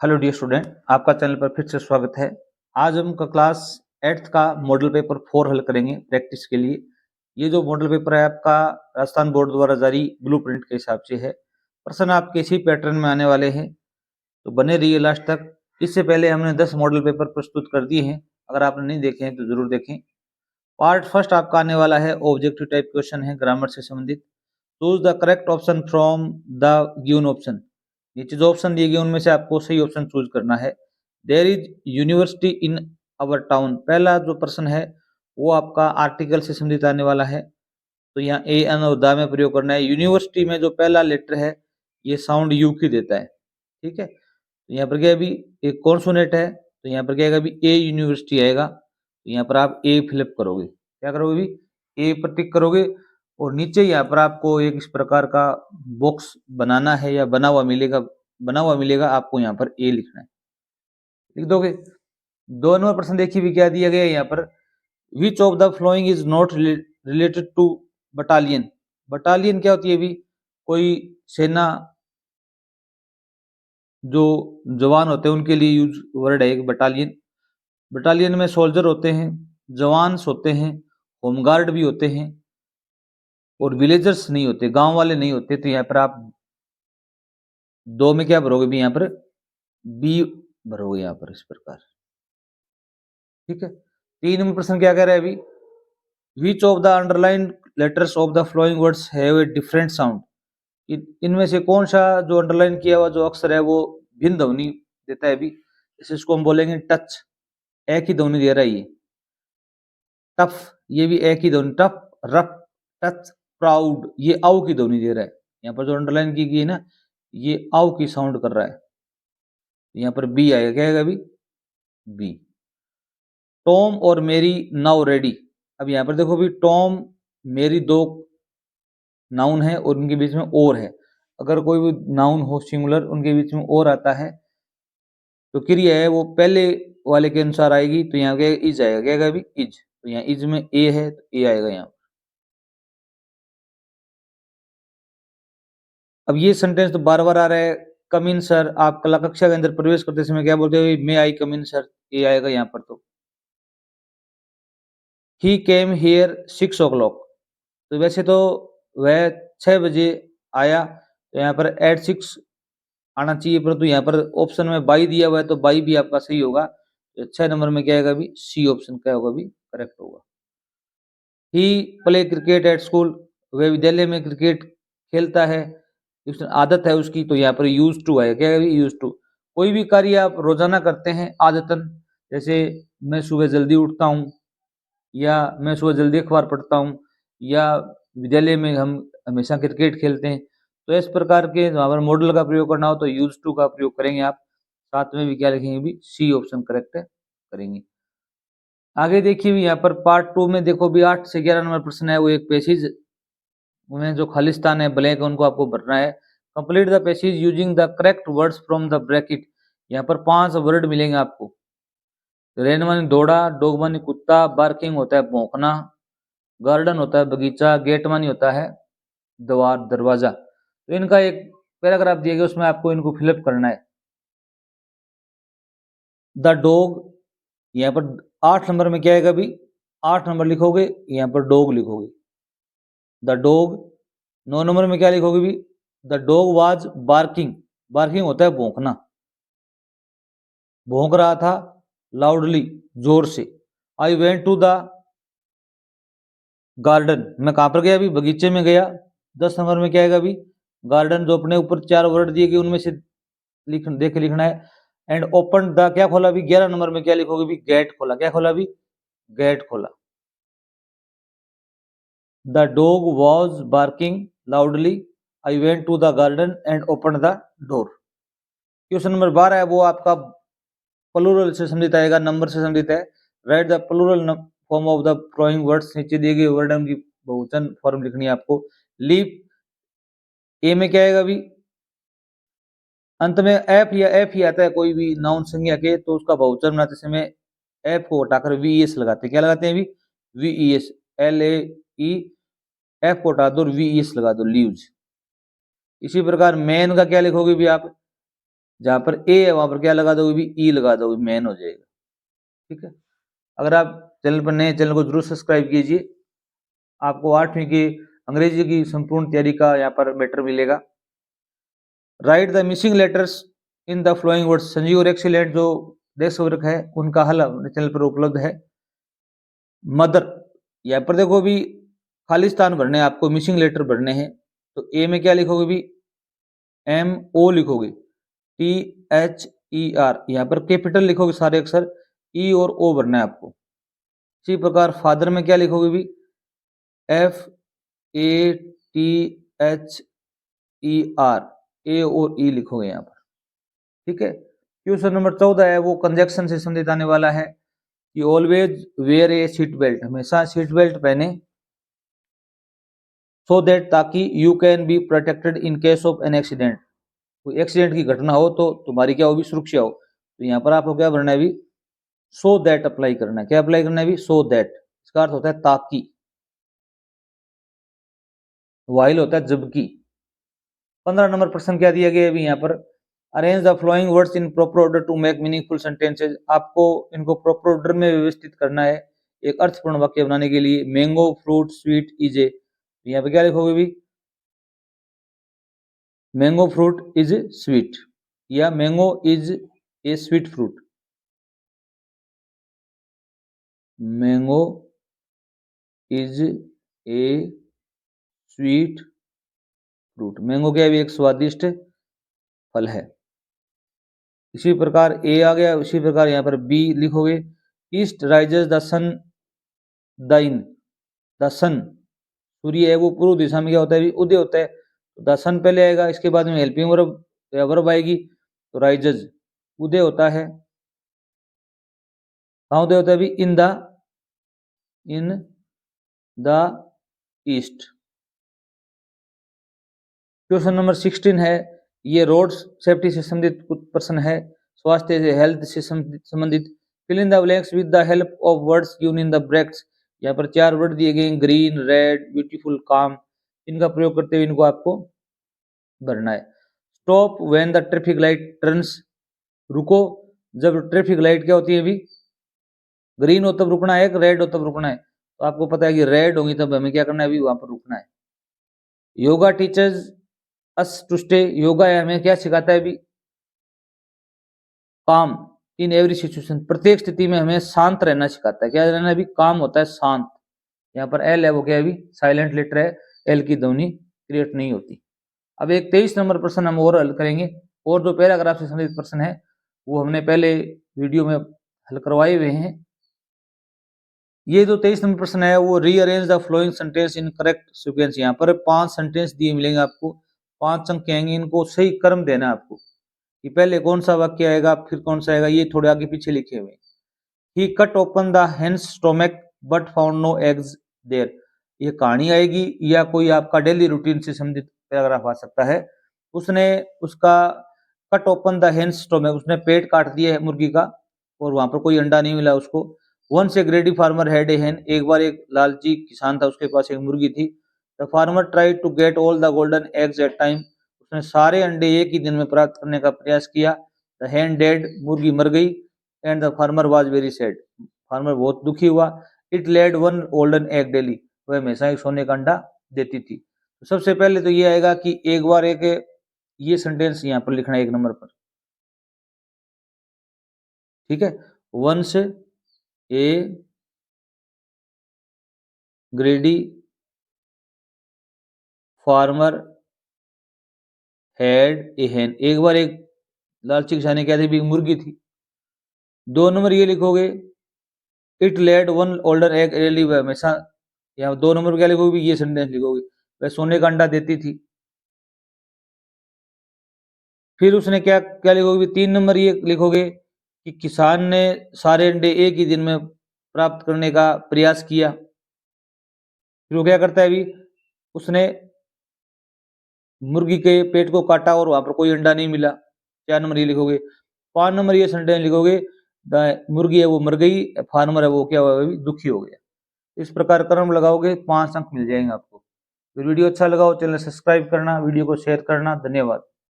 Hello dear student, आपका channel पर फिर से स्वागत है। आज हम का क्लास 8th का मॉडल पेपर 4 हल करेंगे प्रैक्टिस के लिए। ये जो मॉडल पेपर है आपका राजस्थान बोर्ड द्वारा जारी ब्लूप्रिंट के हिसाब से है। प्रश्न आपके इसी पैटर्न में आने वाले हैं, तो बने रहिए लास्ट तक। इससे पहले हमने 10 मॉडल पेपर प्रस्तुत कर दिए हैं, अगर आपने नहीं देखे हैं तो जरूर देखें। पार्ट फर्स्ट आपका आने वाला है, ऑब्जेक्टिव टाइप क्वेश्चन है ग्रामर से संबंधित। Choose the correct option from the given option. नीचे जो ऑप्शन दिए गए उनमें से आपको सही ऑप्शन चूज करना है। There is university in our town. पहला जो प्रश्न है वो आपका आर्टिकल से संबंधित आने वाला है, तो यहाँ ए एन और द में प्रयोग करना है। यूनिवर्सिटी में जो पहला लेटर है ये साउंड यू की देता है, ठीक है। तो यहाँ पर क्या है, अभी एक कॉन्सोनेंट है, तो यहाँ पर क्या आएगा, अभी ए यूनिवर्सिटी आएगा। तो यहाँ पर आप ए फिलअप करोगे, क्या करोगे, अभी ए पर टिक करोगे और नीचे यहाँ पर आपको एक इस प्रकार का बॉक्स बनाना है या बना हुआ मिलेगा, आपको यहाँ पर ए लिखना है, लिख दोगे। 2 नंबर प्रश्न देखिए भी क्या दिया गया है यहाँ पर। Which of the following is not related to battalion. Battalion क्या होती है, भी कोई सेना जो जवान होते हैं उनके लिए यूज वर्ड है एक बटालियन। बटालियन में सोल्जर होते हैं, जवान्स होते हैं, होमगार्ड भी होते हैं और विलेजर्स नहीं होते, गांव वाले नहीं होते। तो यहाँ पर आप 2 में क्या भरोगे, भी यहाँ पर बी भरोगे यहाँ पर इस प्रकार, ठीक है। 3 में प्रश्न क्या कह रहा है अभी, विच of the underline letters of the following words have a different sound. इनमें से कौन सा जो अंडरलाइन किया हुआ जो अक्षर है वो भिन्न ध्वनि देता है। अभी जैसे इसको हम बोलेंगे टच, एक ही ध्वनि दे रहा है ये। टफ, ये भी एक ही ध्वनि, टफ, रफ, टच, प्राउड, ये आउ की ध्वनि दे रहा है। यहाँ पर जो अंडरलाइन की गई है ना, ये आउ की साउंड कर रहा है। यहाँ पर बी आएगा, क्या आएगा अभी, बी। टॉम और मेरी नाउ रेडी। अब यहाँ पर देखो भी टॉम मेरी 2 नाउन है और उनके बीच में और है। अगर कोई भी नाउन हो सिंगुलर, उनके बीच में और आता है तो क्रिया है वो पहले वाले के अनुसार आएगी। तो यहाँ क्या इज आएगा, क्या आएगा अभी, इज। तो यहाँ इज में ए है तो ए आएगा यहाँ। अब ये सेंटेंस तो बार बार आ रहा है, कम इन सर। आप कला कक्षा के अंदर प्रवेश करते समय क्या बोलते हो, मे आई कम इन सर, ये आएगा यहाँ पर। तो ही केम हियर 6 o'clock। तो वैसे तो वह 6 बजे आया, तो यहाँ पर एट 6 आना चाहिए, परंतु यहाँ पर ऑप्शन में बाई दिया हुआ है तो बाई भी आपका सही होगा। तो 6 नंबर में क्या आएगा, अभी सी ऑप्शन क्या होगा, अभी करेक्ट होगा। ही प्ले क्रिकेट एट स्कूल। वह विद्यालय में क्रिकेट खेलता है, आदत है उसकी। तो यहाँ पर यूज टू है, क्या है, यूज टू। कोई भी कार्य आप रोजाना करते हैं आदतन, जैसे मैं सुबह जल्दी उठता हूँ, या मैं सुबह जल्दी अखबार पढ़ता हूँ, या विद्यालय में हम हमेशा क्रिकेट खेलते हैं। तो इस प्रकार के वहाँ पर मॉडल का प्रयोग करना हो तो यूज टू का प्रयोग करेंगे आप। साथ में भी क्या लिखेंगे, भी सी ऑप्शन करेक्ट है करेंगे। आगे देखिए भी यहाँ पर पार्ट 2 में देखो भी 8 से 11 नंबर प्रश्न है, वो एक पैसेज में जो खालिस्तान है, ब्लैंक है, उनको आपको भरना है। Complete the passage using the correct words from the bracket. यहाँ पर 5 वर्ड मिलेंगे आपको। रेन मानी दौड़ा, डॉग मानी कुत्ता, बार्किंग होता है भौंकना, गार्डन होता है बगीचा, गेट मानी होता है द्वार दरवाजा। तो इनका एक पैराग्राफ दिया गया, उसमें आपको इनको फिलअप करना है। द डॉग, यहाँ पर 8 नंबर में क्या आएगा, अभी 8 नंबर लिखोगे, यहाँ पर डॉग लिखोगे द डॉग। 9 नंबर में क्या लिखोगे, भी the dog was barking. Barking होता है भौंकना, भौंक रहा था लाउडली, जोर से। I went to the garden, मैं कहां पर गया, अभी बगीचे में गया। 10 नंबर में क्या आएगा, अभी गार्डन। जो अपने ऊपर 4 वर्ड दिए गए उनमें से देख लिखना है। एंड ओपन द, क्या खोला, अभी 11 नंबर में क्या लिखोगे, भी गेट खोला। क्या खोला, अभी गेट खोला। The dog was barking loudly, I went to the garden and open the door. Question number 12 है, वो आपका प्लूरल से संबंधित आएगा, नंबर से संबंधित है। Write the plural form of the following words. नीचे दिए गए वर्ड की बहुवचन फॉर्म लिखनी है आपको। लीप, ए में क्या आएगा, अभी अंत में एफ ही आता है कोई भी नाउन संज्ञा के, तो उसका बहुवचन बनाते समय एफ को हटाकर वीएस लगाते हैं। क्या लगाते हैं, अभी वीईएस, LAE, एफ को हटा दो और वीईएस लगा दो, लीव्स। इसी प्रकार मैन का क्या लिखोगे भी आप, जहां पर ए है वहां पर क्या लगा दोगे भी ई लगा दोगे, मैन हो जाएगा। ठीक है, अगर आप चैनल पर नए, चैनल को जरूर सब्सक्राइब कीजिए। आपको 8वीं की अंग्रेजी की संपूर्ण तैयारी का यहाँ पर मैटर मिलेगा। Right the missing letters in the following words. Sanjeev और एक्सीलेंट जो डेस्क वर्क है उनका हल अपने चैनल पर उपलब्ध है। मदर, यहाँ पर देखो भी खाली स्थान भरने हैं आपको, मिसिंग लेटर भरने हैं। तो ए में क्या लिखोगे भी MO लिखोगे, THER, यहाँ पर कैपिटल लिखोगे सारे अक्षर, ई और ओ भरना है आपको। इसी प्रकार फादर में क्या लिखोगे भी FATHER, ए और ई लिखोगे यहाँ पर। ठीक है, क्वेश्चन नंबर 14 है वो कंजक्शन से संबंधित आने वाला है कि ऑलवेज वेयर ए सीट बेल्ट, हमेशा सीट बेल्ट पहने, सो दैट, ताकि you can be protected in case of an accident, कोई एक्सीडेंट की घटना हो तो तुम्हारी क्या होगी, सुरक्षा हो। तो यहाँ पर आपको क्या भरना है भी सो दैट अप्लाई करना है। क्या अप्लाई करना है भी सो दैट, इसका अर्थ होता है ताकि, वाइल होता है जबकि। 15 नंबर प्रश्न क्या दिया गया है यहाँ पर, arrange the following words in proper order to make meaningful sentences. आपको इनको प्रॉपर ऑर्डर में व्यवस्थित करना है एक अर्थपूर्ण वाक्य बनाने के लिए। Mango, fruit, sweet, is a, यहाँ पे क्या लिखोगे भी मैंगो फ्रूट इज स्वीट, या mango is a sweet fruit. Mango is a sweet fruit, mango क्या भी एक स्वादिष्ट फल है। इसी प्रकार ए आ गया, उसी प्रकार यहाँ पर बी लिखोगे, ईस्ट राइजेस द सन, दाइन, द सन, सूर्य है वो पूर्व दिशा में क्या होता है, उदय होता है। तो द सन पहले आएगा, इसके बाद में हेल्पिंग वर्ब या वर्ब आएगी, तो राइजेस उदय होता है। कहाँ उदय होता है भी in the east. Question number 16 है, ये रोड सेफ्टी से संबंधित कुछ प्रश्न है, स्वास्थ्य से, हेल्थ से संबंधित। Fill in the blanks with the help of words given in the brackets. यहाँ पर 4 वर्ड दिए गए, ग्रीन, रेड, ब्यूटीफुल, काम। इनका प्रयोग करते हुए इनको आपको भरना है। Stop when the traffic light turns, रुको जब ट्रैफिक लाइट क्या होती है भी ग्रीन हो तब रुकना है, रेड हो तब रुकना है। तो आपको पता है कि रेड होगी तब हमें क्या करना है, अभी वहां पर रुकना है। Yoga teachers us to stay, yoga हमें क्या सिखाता है अभी, काम इन एवरी सिचुएशन, प्रत्येक स्थिति में हमें शांत रहना सिखाता है। क्या रहना है अभी, काम होता है शांत। यहाँ पर एल है वो क्या है अभी साइलेंट लेटर है, एल की ध्वनि क्रिएट नहीं होती। अब एक 23 नंबर प्रश्न हम और हल करेंगे, और जो पैराग्राफ से संबंधित प्रश्न है वो हमने पहले वीडियो में हल करवाए हुए हैं। ये जो 23 नंबर प्रश्न है वो rearrange the flowing sentence in correct sequence. यहाँ पर 5 सेंटेंस दिए मिलेंगे आपको, 5 अंक आएंगे, इनको सही क्रम देना है आपको कि पहले कौन सा वाक्य आएगा फिर कौन सा आएगा, ये थोड़े आगे पीछे लिखे हुए। He cut open the hen's stomach but found no eggs there, ये कहानी आएगी या कोई आपका डेली रूटीन से संबंधित पैराग्राफ आ सकता है। उसने उसका cut open the hen's stomach, उसने पेट काट दिया है मुर्गी का और वहां पर कोई अंडा नहीं मिला उसको। Once a greedy farmer had a hen, एक बार एक लालची किसान था उसके पास एक मुर्गी थी। The farmer tried to get all the golden eggs at time, उसने सारे अंडे एक ही दिन में प्राप्त करने का प्रयास किया। द हैन डेड, मुर्गी मर गई। And the farmer was very sad, farmer बहुत दुखी हुआ। It laid one golden egg daily, वह हमेशा एक सोने का अंडा देती थी। तो सबसे पहले तो ये आएगा कि एक बार एक, ये सेंटेंस यहाँ पर लिखना है 1 नंबर पर। ठीक है, once a greedy farmer had a hen, एक बार एक लालची किसान ने क्या थी भी मुर्गी थी। 2 नंबर ये लिखोगे, it laid one older egg daily, वह हमेशा, या 2 नंबर क्या लिखोगे ये सेंटेंस लिखोगे, वह सोने का अंडा देती थी। फिर उसने क्या क्या लिखोगे 3 नंबर ये लिखोगे कि किसान ने सारे अंडे एक ही दिन में प्राप्त करने का प्रयास किया। फिर वो क्या करता है अभी, उसने मुर्गी के पेट को काटा और वहां पर कोई अंडा नहीं मिला। 4 नंबर ये लिखोगे। 5 नंबर ये सेंटेंस लिखोगे, मुर्गी है वो मर गई, फार्मर है वो क्या हुआ दुखी हो गया। इस प्रकार क्रम लगाओगे 5 अंक मिल जाएंगे आपको। तो वीडियो अच्छा लगा हो चैनल सब्सक्राइब करना, वीडियो को शेयर करना। धन्यवाद।